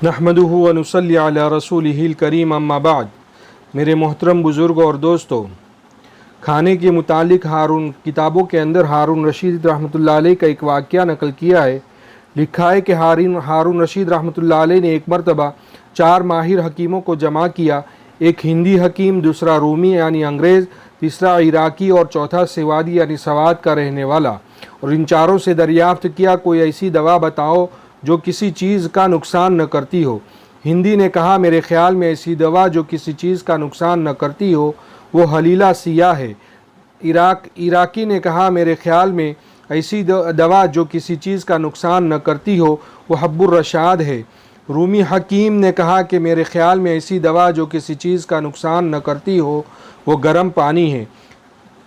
नहमदुहु व नुसल्ली अला रसूलिहिल करीम अम्मा बाद। मेरे मोहतरम बुज़ुर्ग और दोस्तों, खाने के मुतालिक किताबों के अंदर हारून रशीद रहमतुल्लाह अलैह का एक वाक़या नकल किया है। लिखा है कि हारून रशीद रहमतुल्लाह अलैह ने एक मरतबा 4 माहिर हकीमों को जमा किया। एक हिंदी हकीम, दूसरा रूमी यानी अंग्रेज़, तीसरा इराकी और चौथा सेवादी यानी सवाद का रहने वाला। और इन चारों से दरियाफ्त किया, कोई ऐसी दवा बताओ जो किसी चीज़ का नुकसान न करती हो। हिंदी ने कहा, मेरे ख़्याल में ऐसी दवा जो किसी चीज़ का नुकसान न करती हो वो हलीला सिया है। इराकी ने कहा, मेरे ख़्याल में ऐसी दवा जो किसी चीज़ का नुकसान न करती हो वो हब्बुर रशाद है। रूमी हकीम ने कहा कि मेरे ख़्याल में ऐसी दवा जो किसी चीज़ का नुकसान न करती हो वो गर्म पानी है।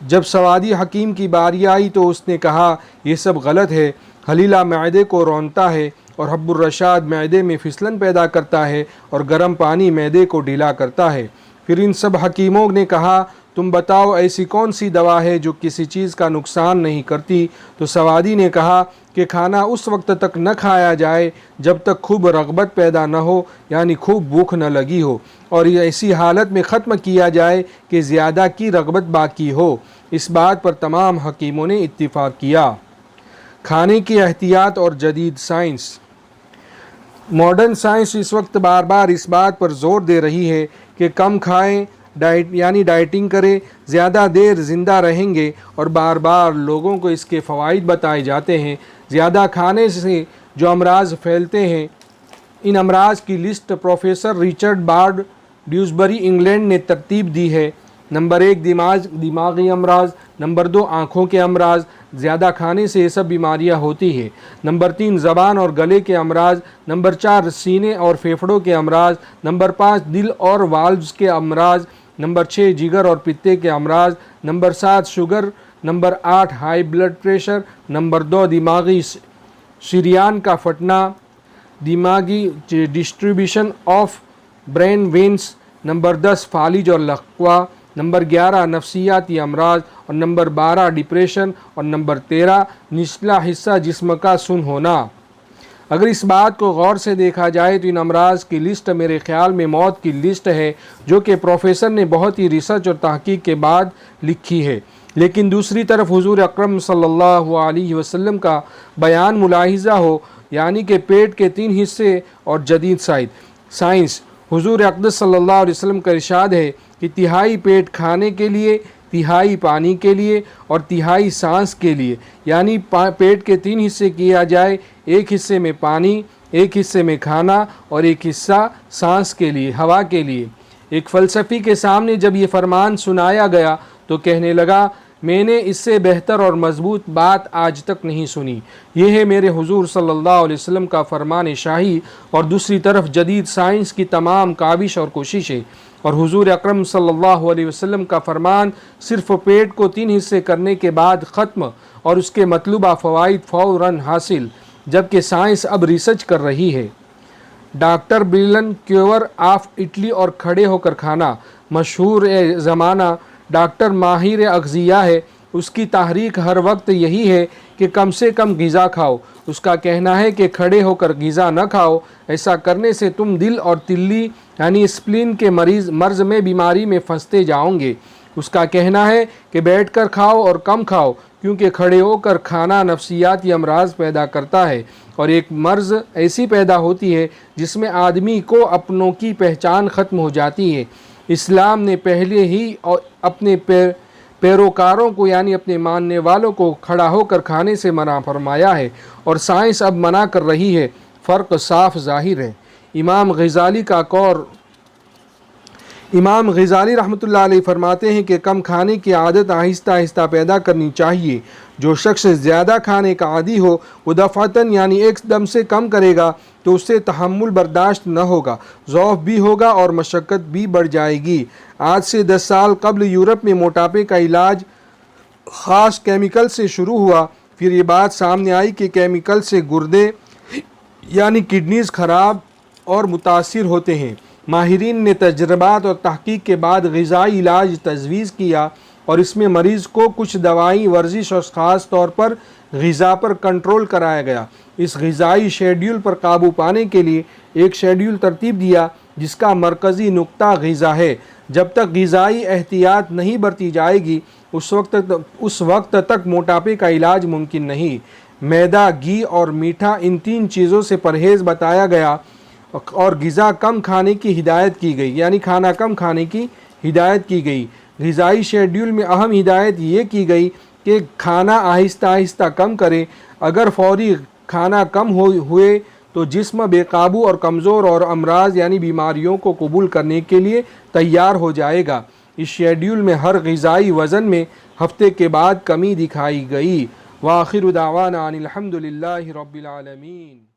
जब सवादी हकीम की बारी आई तो उसने कहा, ये सब गलत है। हलीला मैदे को रौनता है और हब्बुर रशाद मैदे में फिसलन पैदा करता है और गर्म पानी मैदे को ढीला करता है। फिर इन सब हकीमों ने कहा, तुम बताओ ऐसी कौन सी दवा है जो किसी चीज़ का नुकसान नहीं करती। तो सवादी ने कहा कि खाना उस वक्त तक न खाया जाए जब तक खूब रग़बत पैदा न हो, यानी खूब भूख न लगी हो, और ऐसी हालत में ख़त्म किया जाए कि ज़्यादा की रग़बत बाकी हो। इस बात पर तमाम हकीमों ने इत्तिफ़ाक़ किया। खाने की एहतियात और जदीद साइंस। मॉडर्न साइंस इस वक्त बार बार इस बात पर ज़ोर दे रही है कि कम खाएं, डाइटिंग करें, ज़्यादा देर ज़िंदा रहेंगे, और बार बार लोगों को इसके फ़वाइद बताए जाते हैं। ज़्यादा खाने से जो अमराज फैलते हैं, इन अमराज की list professor Richard Bard Dewsbury England ने तरतीब दी है। नंबर 1 दिमागी अमराज, नंबर 2 आँखों के अमराज, ज़्यादा खाने से ये सब बीमारियाँ होती है। नंबर 3 ज़बान और गले के अमराज, नंबर 4 सीने और फेफड़ों के अमराज, नंबर 5 दिल और वाल्व्स के अमराज, नंबर 6 जिगर और पित्ते के अमराज, number 7 sugar, number 8 high blood pressure, number 2 दिमागी शरियान का फटना, दिमागी distribution of brain veins, number 10 फालिज और लकवा, नंबर 11 नफ्सियाती अमराज, और नंबर 12 डिप्रेशन, और नंबर 13 निचला हिस्सा जिस्म का सुन होना। अगर इस बात को गौर से देखा जाए तो इन अमराज की लिस्ट मेरे ख़्याल में मौत की लिस्ट है, जो कि प्रोफेसर ने बहुत ही रिसर्च और तहकीक के बाद लिखी है। लेकिन दूसरी तरफ हुजूर अकरम सल्लल्लाहु अलैहि वसल्लम का बयान मुलाहिज़ा हो, यानी कि पेट के 3 हिस्से और जदीद साइंस। हुजूर अक़दस सल्लल्लाहु अलैहि वसल्लम का इरशाद है कि तिहाई पेट खाने के लिए, तिहाई पानी के लिए और तिहाई सांस के लिए, यानी पेट के 3 हिस्से किया जाए, एक हिस्से में पानी, एक हिस्से में खाना और एक हिस्सा सांस के लिए, हवा के लिए। एक फ़लसफ़ी के सामने जब ये फरमान सुनाया गया तो कहने लगा, मैंने इससे बेहतर और मज़बूत बात आज तक नहीं सुनी। यह है मेरे हुजूर सल्लल्लाहु अलैहि वसल्लम का फरमान शाही, और दूसरी तरफ जदीद साइंस की तमाम काविश और कोशिशें। और हुजूर अकरम सल्लल्लाहु अलैहि वसल्लम का फरमान सिर्फ़ पेट को 3 हिस्से करने के बाद ख़त्म और उसके मतलूबा फ़वाइद फ़ौरन हासिल, जबकि साइंस अब रिसर्च कर रही है। डॉक्टर बिलन क्योवर ऑफ इटली और खड़े होकर खाना, मशहूर ज़माना डॉक्टर माहिर अग़ज़िया है। उसकी तहरीक हर वक्त यही है कि कम से कम ग़िज़ा खाओ। उसका कहना है कि खड़े होकर ग़िज़ा न खाओ, ऐसा करने से तुम दिल और तिल्ली यानी स्प्लीन के मर्ज़ में बीमारी में फंसते जाओगे। उसका कहना है कि बैठकर खाओ और कम खाओ, क्योंकि खड़े होकर खाना नफ्सियाती अमराज पैदा करता है, और एक मर्ज़ ऐसी पैदा होती है जिसमें आदमी को अपनों की पहचान ख़त्म हो जाती है। इस्लाम ने पहले ही अपने पैरोकारों को यानी अपने मानने वालों को खड़ा होकर खाने से मना फरमाया है, और साइंस अब मना कर रही है। फ़र्क साफ ज़ाहिर है। इमाम ग़ज़ाली रहमतुल्लाह अलैह फरमाते हैं कि कम खाने की आदत आहिस्ता आहिस्ता पैदा करनी चाहिए। जो शख्स ज़्यादा खाने का आदी हो वो दफ़ातन यानी एकदम से कम करेगा तो उससे तहम्मुल बर्दाश्त न होगा, ज़ौफ़ भी होगा और मशक्क़त भी बढ़ जाएगी। आज से 10 साल कबल यूरोप में मोटापे का इलाज ख़ास केमिकल से शुरू हुआ। फिर ये बात सामने आई कि केमिकल से गुर्दे यानी किडनीज़ ख़राब और मुतासिर होते हैं। माहिरीन ने तजर्बात और तहकीक के बाद ग़िज़ाई इलाज तजवीज़ किया, और इसमें मरीज़ को कुछ दवाई, वर्जिश और ख़ास तौर पर ग़िज़ा पर कंट्रोल कराया गया। इस ग़िज़ाई शेड्यूल पर काबू पाने के लिए एक शेड्यूल तरतीब दिया जिसका मरकज़ी नुक्ता ग़िज़ा है। जब तक ग़िज़ाई एहतियात नहीं बरती जाएगी उस वक्त तक मोटापे का इलाज मुमकिन नहीं। मैदा, घी और मीठा, इन 3 चीज़ों से परहेज़ बताया गया और ग़िज़ा कम खाने की हिदायत की गई, यानी खाना कम खाने की हिदायत की गई। ग़िज़ाई शेड्यूल में अहम हिदायत ये की गई कि खाना आहिस्ता आहिस्ता कम करें। अगर फौरी खाना कम हुए तो जिस्म बेकाबू और कमज़ोर और अमराज यानी बीमारियों को कबूल करने के लिए तैयार हो जाएगा। इस शेड्यूल में हर ग़िज़ाई वज़न में हफ्ते के बाद कमी दिखाई गई। व आखिर दावाना अनिल हम्दुलिल्लाहि रब्बिल आलमीन।